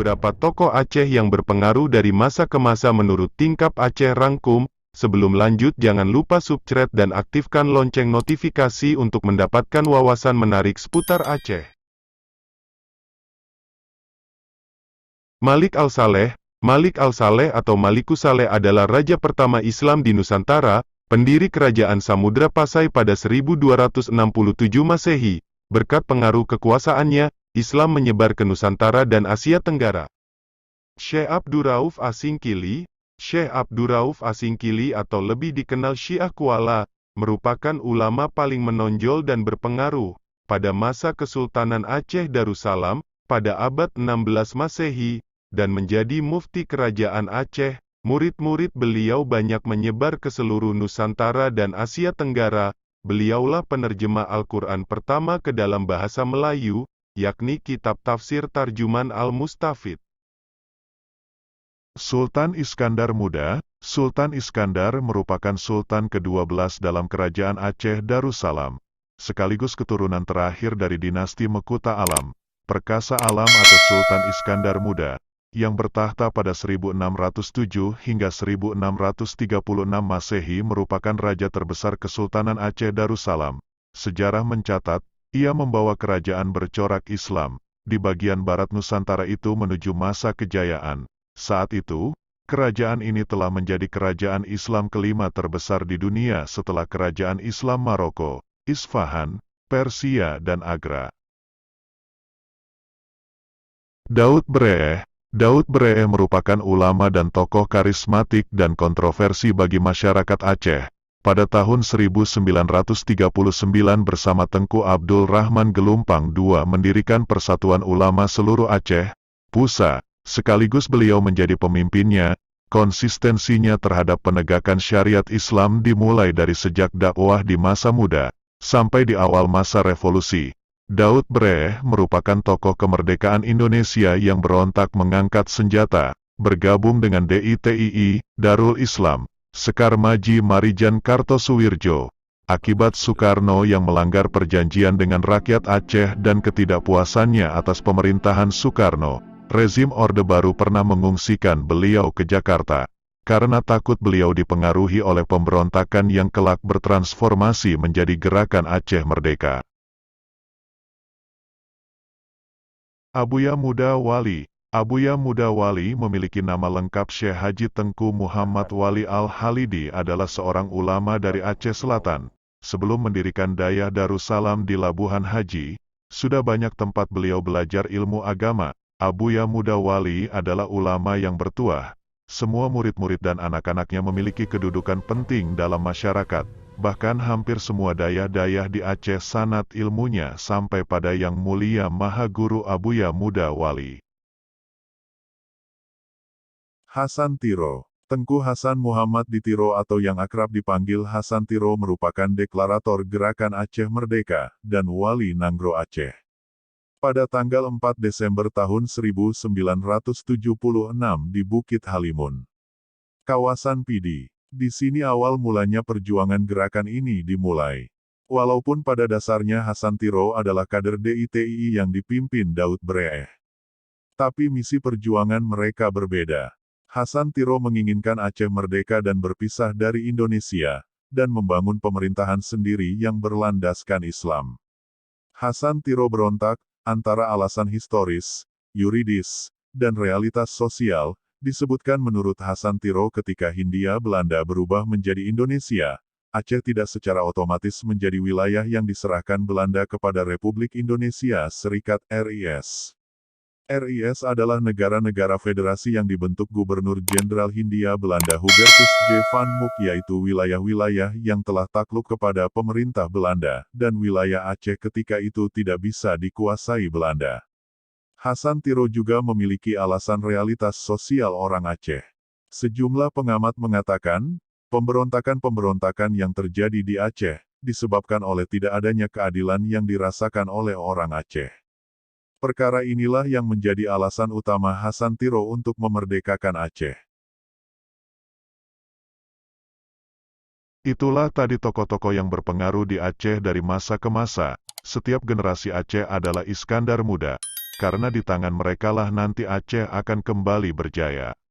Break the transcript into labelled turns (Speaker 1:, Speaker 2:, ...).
Speaker 1: beberapa tokoh Aceh yang berpengaruh dari masa ke masa menurut Tingkap Aceh Rangkum. Sebelum lanjut jangan lupa subscribe dan aktifkan lonceng notifikasi untuk mendapatkan wawasan menarik seputar Aceh. Malik Al-Saleh. Malik Al-Saleh atau Malikus Saleh adalah raja pertama Islam di Nusantara, pendiri kerajaan Samudra Pasai pada 1267 Masehi. Berkat pengaruh kekuasaannya, Islam menyebar ke Nusantara dan Asia Tenggara. Syekh Abdurrauf Asingkili. Syekh Abdurrauf Asingkili atau lebih dikenal Syiah Kuala, merupakan ulama paling menonjol dan berpengaruh pada masa Kesultanan Aceh Darussalam pada abad 16 Masehi, dan menjadi mufti kerajaan Aceh. Murid-murid beliau banyak menyebar ke seluruh Nusantara dan Asia Tenggara. Beliaulah penerjemah Al-Quran pertama ke dalam bahasa Melayu, yakni kitab tafsir Tarjuman Al-Mustafid.
Speaker 2: Sultan Iskandar Muda. Sultan Iskandar merupakan sultan ke-12 dalam kerajaan Aceh Darussalam, sekaligus keturunan terakhir dari dinasti Mekuta Alam, Perkasa Alam atau Sultan Iskandar Muda, yang bertahta pada 1607 hingga 1636 Masehi merupakan raja terbesar Kesultanan Aceh Darussalam. Sejarah mencatat, ia membawa kerajaan bercorak Islam di bagian barat Nusantara itu menuju masa kejayaan. Saat itu, kerajaan ini telah menjadi kerajaan Islam kelima terbesar di dunia setelah kerajaan Islam Maroko, Isfahan, Persia dan Agra. Daud Bre'eh. Daud Bre'eh merupakan ulama dan tokoh karismatik dan kontroversi bagi masyarakat Aceh. Pada tahun 1939 bersama Tengku Abdul Rahman Gelumpang II mendirikan Persatuan Ulama Seluruh Aceh, PUSA, sekaligus beliau menjadi pemimpinnya. Konsistensinya terhadap penegakan syariat Islam dimulai dari sejak dakwah di masa muda, sampai di awal masa revolusi. Daud Bre'eh merupakan tokoh kemerdekaan Indonesia yang berontak mengangkat senjata, bergabung dengan DITII, Darul Islam, Sekar Maji Marijan Kartosuwirjo, akibat Soekarno yang melanggar perjanjian dengan rakyat Aceh dan ketidakpuasannya atas pemerintahan Soekarno. Rezim Orde Baru pernah mengungsikan beliau ke Jakarta, karena takut beliau dipengaruhi oleh pemberontakan yang kelak bertransformasi menjadi Gerakan Aceh Merdeka. Abuya Muda Wali. Abuya Muda Wali memiliki nama lengkap Syekh Haji Tengku Muhammad Wali Al-Halidi, adalah seorang ulama dari Aceh Selatan. Sebelum mendirikan Dayah Darussalam di Labuhan Haji, sudah banyak tempat beliau belajar ilmu agama. Abuya Muda Wali adalah ulama yang bertuah. Semua murid-murid dan anak-anaknya memiliki kedudukan penting dalam masyarakat. Bahkan hampir semua dayah-dayah di Aceh sanad ilmunya sampai pada Yang Mulia Maha Guru Abuya Muda Wali. Hasan Tiro. Tengku Hasan Muhammad Ditiro atau yang akrab dipanggil Hasan Tiro merupakan deklarator Gerakan Aceh Merdeka dan Wali Nanggro Aceh. Pada tanggal 4 Desember tahun 1976 di Bukit Halimun, kawasan Pidi. Di sini awal mulanya perjuangan gerakan ini dimulai. Walaupun pada dasarnya Hasan Tiro adalah kader DITII yang dipimpin Daud Bre'eh, tapi misi perjuangan mereka berbeda. Hasan Tiro menginginkan Aceh merdeka dan berpisah dari Indonesia, dan membangun pemerintahan sendiri yang berlandaskan Islam. Hasan Tiro berontak, antara alasan historis, yuridis, dan realitas sosial. Disebutkan menurut Hasan Tiro ketika Hindia Belanda berubah menjadi Indonesia, Aceh tidak secara otomatis menjadi wilayah yang diserahkan Belanda kepada Republik Indonesia Serikat RIS. RIS adalah negara-negara federasi yang dibentuk Gubernur Jenderal Hindia Belanda Hubertus J. van Mook, yaitu wilayah-wilayah yang telah takluk kepada pemerintah Belanda, dan wilayah Aceh ketika itu tidak bisa dikuasai Belanda. Hasan Tiro juga memiliki alasan realitas sosial orang Aceh. Sejumlah pengamat mengatakan, pemberontakan-pemberontakan yang terjadi di Aceh, disebabkan oleh tidak adanya keadilan yang dirasakan oleh orang Aceh. Perkara inilah yang menjadi alasan utama Hasan Tiro untuk memerdekakan Aceh. Itulah tadi tokoh-tokoh yang berpengaruh di Aceh dari masa ke masa. Setiap generasi Aceh adalah Iskandar Muda. karena di tangan merekalah nanti Aceh akan kembali berjaya.